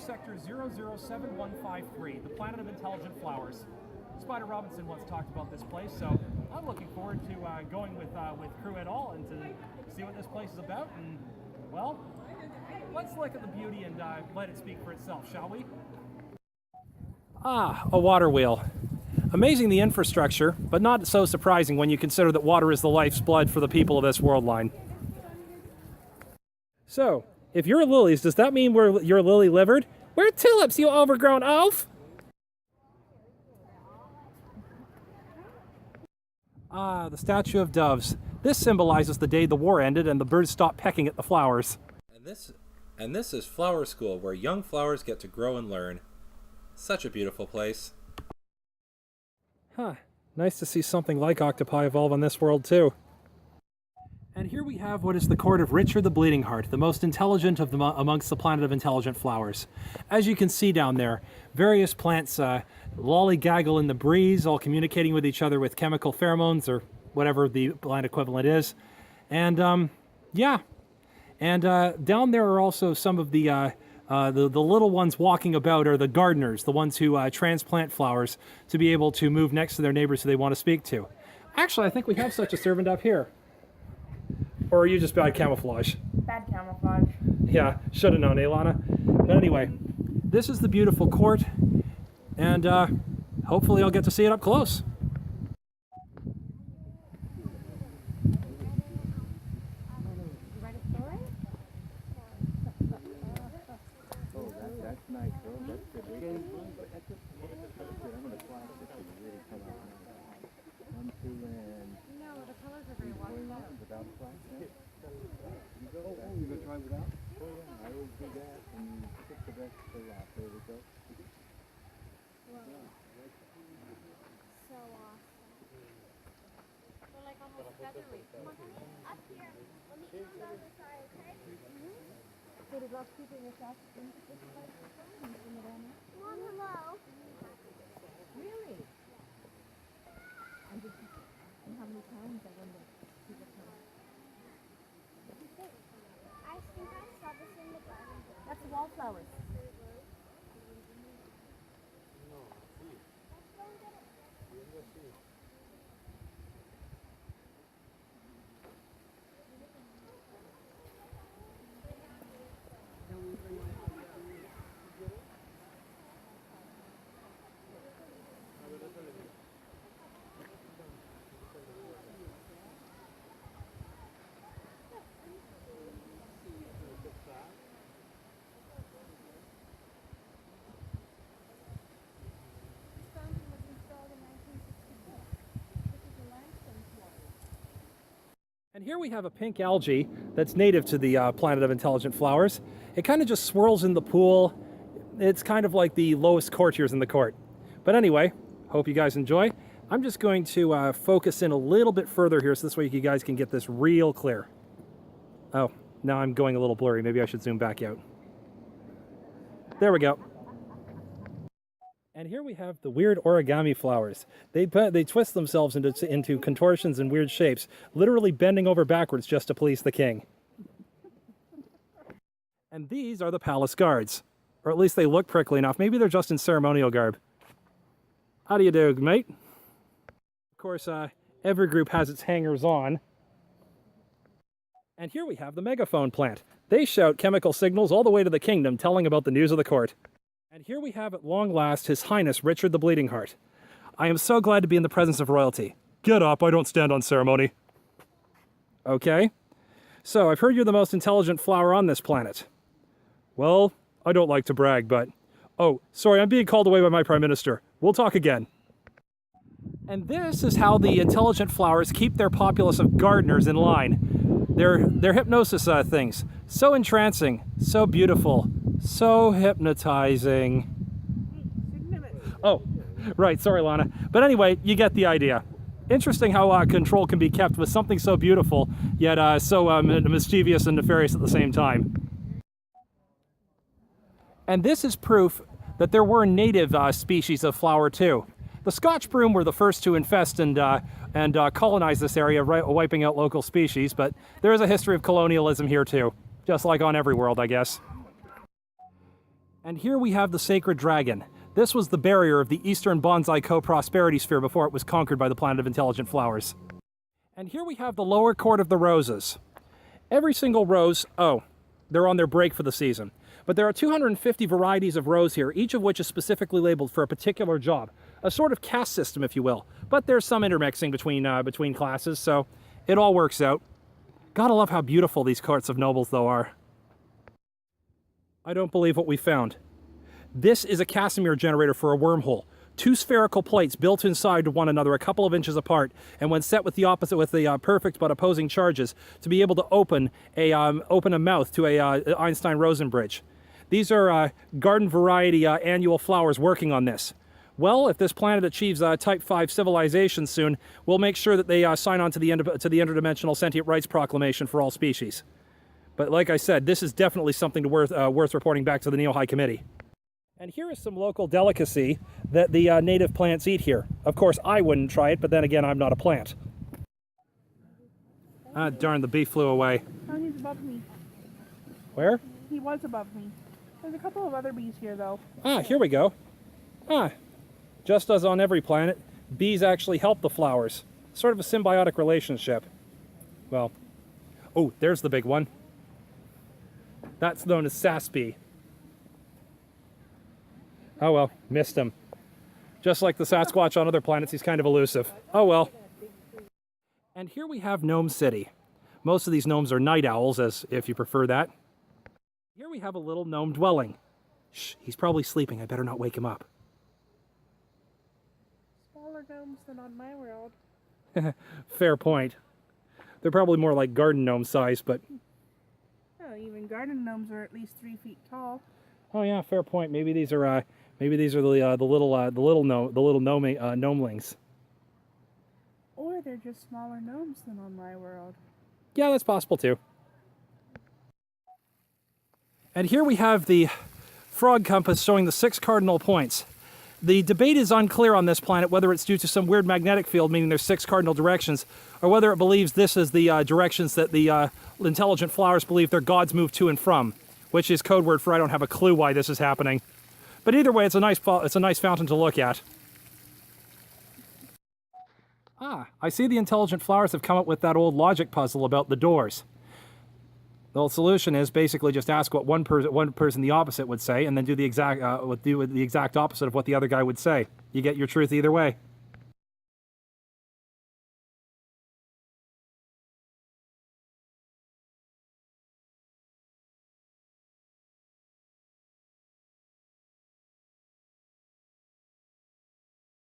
Sector 007153, the planet of intelligent flowers. Spider Robinson once talked about this place, so I'm looking forward to going with crew et al. And to see what this place is about. And, well, let's look at the beauty and let it speak for itself, shall we? Ah, a water wheel. Amazing the infrastructure, but not so surprising when you consider that water is the life's blood for the people of this world line. So, if you're lilies, does that mean you're lily-livered? We're tulips, you overgrown oaf! Ah, the statue of doves. This symbolizes the day the war ended and the birds stopped pecking at the flowers. And this is Flower School, where young flowers get to grow and learn. Such a beautiful place. Huh. Nice to see something like octopi evolve on this world, too. And here we have what is the court of Richard the Bleeding Heart, the most intelligent of amongst the planet of intelligent flowers. As you can see down there, various plants lollygaggle in the breeze, all communicating with each other with chemical pheromones, or whatever the plant equivalent is. And, yeah. And down there are also some of the little ones walking about are the gardeners, the ones who transplant flowers to be able to move next to their neighbors who they want to speak to. Actually, I think we have such a servant up here. Or are you just bad camouflage? Bad camouflage. Yeah, should have known, Lana? But anyway, this is the beautiful court, and hopefully I'll get to see it up close. Mom, hello. Really? And how many times I wonder people come? I think I saw this in the garden. That's the wallflowers. And here we have a pink algae that's native to the planet of intelligent flowers. It kind of just swirls in the pool. It's kind of like the lowest courtiers in the court. But anyway, hope you guys enjoy. I'm just going to focus in a little bit further here so this way you guys can get this real clear. Oh, now I'm going a little blurry. Maybe I should zoom back out. There we go. And here we have the weird origami flowers. They twist themselves into contortions and weird shapes, literally bending over backwards just to please the king. And these are the palace guards. Or at least they look prickly enough. Maybe they're just in ceremonial garb. How do you do, mate? Of course, every group has its hangers-on. And here we have the megaphone plant. They shout chemical signals all the way to the kingdom, telling about the news of the court. And here we have at long last His Highness Richard the Bleeding Heart. I am so glad to be in the presence of royalty. Get up, I don't stand on ceremony. Okay. So, I've heard you're the most intelligent flower on this planet. Well, I don't like to brag, but... Oh, sorry, I'm being called away by my Prime Minister. We'll talk again. And this is how the intelligent flowers keep their populace of gardeners in line. Their hypnosis things. So entrancing, so beautiful. So hypnotizing. Oh, right, sorry, Lana. But anyway, you get the idea. Interesting how control can be kept with something so beautiful, yet so mischievous and nefarious at the same time. And this is proof that there were native species of flower too. The Scotch broom were the first to infest and colonize this area, wiping out local species, but there is a history of colonialism here too, just like on every world, I guess. And here we have the sacred dragon. This was the barrier of the Eastern Bonsai Co-prosperity sphere before it was conquered by the planet of intelligent flowers. And here we have the lower court of the roses. Every single rose, oh, they're on their break for the season. But there are 250 varieties of rose here, each of which is specifically labeled for a particular job. A sort of caste system, if you will. But there's some intermixing between classes, so it all works out. Gotta love how beautiful these courts of nobles, though, are. I don't believe what we found. This is a Casimir generator for a wormhole. 2 spherical plates built inside one another a couple of inches apart, and when set with the perfect but opposing charges, to be able to open a mouth to a Einstein-Rosen bridge. These are garden variety annual flowers working on this. Well, if this planet achieves Type 5 civilization soon, we'll make sure that they sign on to the Interdimensional Sentient Rights Proclamation for all species. But like I said, this is definitely something worth reporting back to the Neo High Committee. And here is some local delicacy that the native plants eat here. Of course, I wouldn't try it, but then again, I'm not a plant. Ah, darn, the bee flew away. Oh, he's above me. Where? He was above me. There's a couple of other bees here, though. Ah, here we go. Ah, just as on every planet, bees actually help the flowers. Sort of a symbiotic relationship. Well, oh, there's the big one. That's known as sass bee. Oh well, missed him. Just like the Sasquatch on other planets, he's kind of elusive. Oh well. And here we have Gnome City. Most of these gnomes are night owls, as if you prefer that. Here we have a little gnome dwelling. Shh, he's probably sleeping. I better not wake him up. Smaller gnomes than on my world. Fair point. They're probably more like garden gnome size, but... Oh, even garden gnomes are at least 3 feet tall. Oh yeah, fair point. Maybe these are the little gnomelings. Or they're just smaller gnomes than on my world. Yeah, that's possible too. And here we have the frog compass showing the 6 cardinal points. The debate is unclear on this planet whether it's due to some weird magnetic field, meaning there's 6 cardinal directions, or whether it believes this is the directions that the intelligent flowers believe their gods move to and from, which is code word for I don't have a clue why this is happening. But either way, it's a nice fountain to look at. Ah, I see the intelligent flowers have come up with that old logic puzzle about the doors. The whole solution is basically just ask what one person the opposite would say, and then do the exact opposite of what the other guy would say. You get your truth either way.